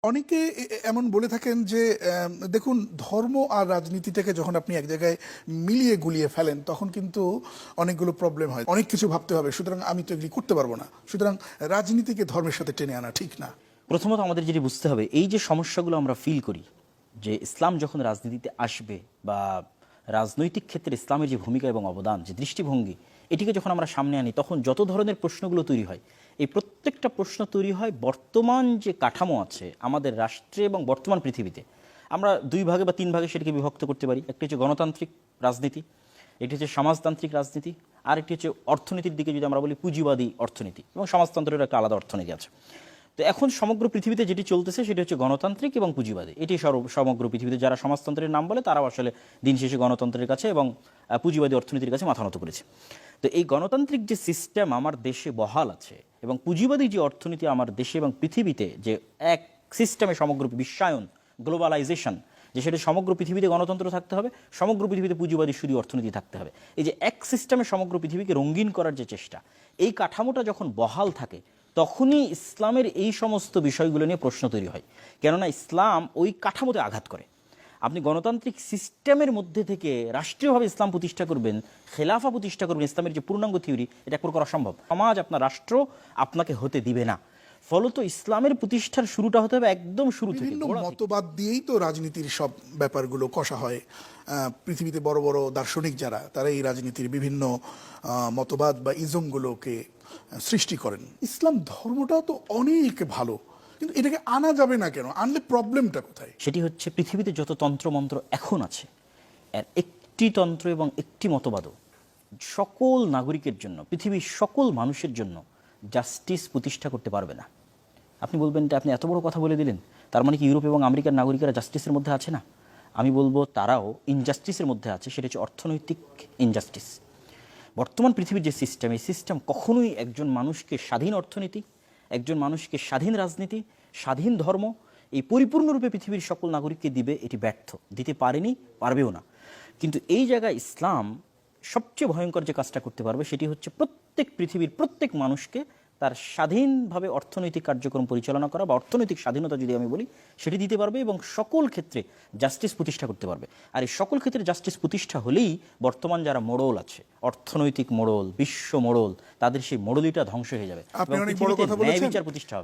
অনেকে এমন বলে থাকেন যে দেখুন, ধর্ম আর রাজনীতিটাকে যখন আপনি এক জায়গায় মিলিয়ে গুলিয়ে ফেলেন তখন কিন্তু অনেকগুলো প্রবলেম হয়, অনেক কিছু ভাবতে হবে। সুতরাং আমি তো এগুলি করতে পারবো না। সুতরাং রাজনীতিকে ধর্মের সাথে টেনে আনা ঠিক না। প্রথমত আমাদের যেটি বুঝতে হবে, এই যে সমস্যাগুলো আমরা ফিল করি, যে ইসলাম যখন রাজনীতিতে আসবে বা রাজনৈতিক ক্ষেত্রে ইসলামের যে ভূমিকা এবং অবদান, যে দৃষ্টিভঙ্গি, এটিকে যখন আমরা সামনে আনি তখন যত ধরনের প্রশ্নগুলো তৈরি হয়, এই প্রত্যেকটা প্রশ্ন তৈরি হয় বর্তমান যে কাঠামো আছে আমাদের রাষ্ট্রে এবং বর্তমান পৃথিবীতে। আমরা দুই ভাগে বা তিন ভাগে সেটাকে বিভক্ত করতে পারি। একটি হচ্ছে গণতান্ত্রিক রাজনীতি, এটি হচ্ছে সমাজতান্ত্রিক রাজনীতি, আর একটি হচ্ছে অর্থনীতির দিকে যদি আমরা বলি পুঁজিবাদী অর্থনীতি, এবং সমাজতন্ত্রের একটা আলাদা অর্থনীতি আছে। তো এখন সমগ্র পৃথিবীতে যেটি চলতেছে সেটি হচ্ছে গণতান্ত্রিক এবং পুঁজিবাদী। এটি সমগ্র পৃথিবীতে যারা সমাজতন্ত্রের নাম বলে তারাও আসলে দিন শেষে গণতন্ত্রের কাছে এবং পুঁজিবাদী অর্থনীতির কাছে মাথা নত করেছে। তো এই গণতান্ত্রিক যে সিস্টেম আমার দেশে বহাল আছে এবং পুঁজিবাদী যে অর্থনীতি আমার দেশে এবং পৃথিবীতে যে এক সিস্টেমে সমগ্র বিশ্বায়ন, গ্লোবালাইজেশন, যে সেটা সমগ্র পৃথিবীতে গণতন্ত্র থাকতে হবে, সমগ্র পৃথিবীতে পুঁজিবাদী শুধু অর্থনীতি থাকতে হবে, এই যে এক সিস্টেমে সমগ্র পৃথিবীকে রঙিন করার যে চেষ্টা, এই কাঠামোটা যখন বহাল থাকে তখনই ইসলামের এই সমস্ত বিষয়গুলো নিয়ে প্রশ্ন তৈরি হয়। কেননা ইসলাম ওই কাঠামোতে আঘাত করে। আপনি গণতান্ত্রিক সিস্টেমের মধ্যে থেকে রাষ্ট্রীয়ভাবে ইসলাম প্রতিষ্ঠা করবেন, খেলাফা প্রতিষ্ঠা করবেন, ইসলামের যে পূর্ণাঙ্গ থিওরি, এটা এক প্রকার অসম্ভব। সমাজ, আপনার রাষ্ট্র আপনাকে হতে দিবে না। ফলত ইসলামের প্রতিষ্ঠার শুরুটা হতে হবে একদম শুরু থেকে। বিভিন্ন মতবাদ দিয়েই তো রাজনীতির সব ব্যাপারগুলো কষা হয়। পৃথিবীতে বড় বড় দার্শনিক যারা, তারা এই রাজনীতির বিভিন্ন মতবাদ বা ইজমগুলোকে সৃষ্টি করেন। ইসলাম ধর্মটাও তো অনেক ভালো, কিন্তু এটাকে আনা যাবে না কেন? আনলে প্রবলেমটা কোথায়? সেটি হচ্ছে পৃথিবীতে যত তন্ত্রমন্ত্র এখন আছে, এর একটি তন্ত্র এবং একটি মতবাদও সকল নাগরিকের জন্য, পৃথিবীর সকল মানুষের জন্য জাস্টিস প্রতিষ্ঠা করতে পারবে না। আপনি বলবেন যে আপনি এত বড় কথা বলে দিলেন, তার মানে কি ইউরোপ এবং আমেরিকার নাগরিকেরা জাস্টিসের মধ্যে আছে না? আমি বলবো তারাও ইনজাস্টিসের মধ্যে আছে। সেটা হচ্ছে অর্থনৈতিক ইনজাস্টিস। বর্তমান পৃথিবীর যে সিস্টেম, এই সিস্টেম কখনোই একজন মানুষকে স্বাধীন অর্থনীতি, একজন মানুষকে স্বাধীন রাজনীতি, স্বাধীন ধর্ম, এই পরিপূর্ণরূপে পৃথিবীর সকল নাগরিককে দিবে, এটি ব্যর্থ, দিতে পারেনি, পারবেও না। কিন্তু এই জায়গায় ইসলাম সবচেয়ে ভয়ঙ্কর যে কাজটা করতে পারবে সেটি হচ্ছে প্রত্যেক পৃথিবীর প্রত্যেক মানুষকে তার স্বাধীনভাবে অর্থনৈতিক কার্যক্রম পরিচালনা করা বা অর্থনৈতিক স্বাধীনতা যদি আমি বলি সেটি দিতে পারবে এবং সকল ক্ষেত্রে জাস্টিস প্রতিষ্ঠা করতে পারবে। আর এই সকল ক্ষেত্রে জাস্টিস প্রতিষ্ঠা হলেই বর্তমান যারা মোড়ল আছে, অর্থনৈতিক মোড়ল, বিশ্ব মোড়ল, তাদের সেই মোড়লিটা ধ্বংস হয়ে যাবে এবং পৃথিবীতে ন্যায় বিচার প্রতিষ্ঠা হবে।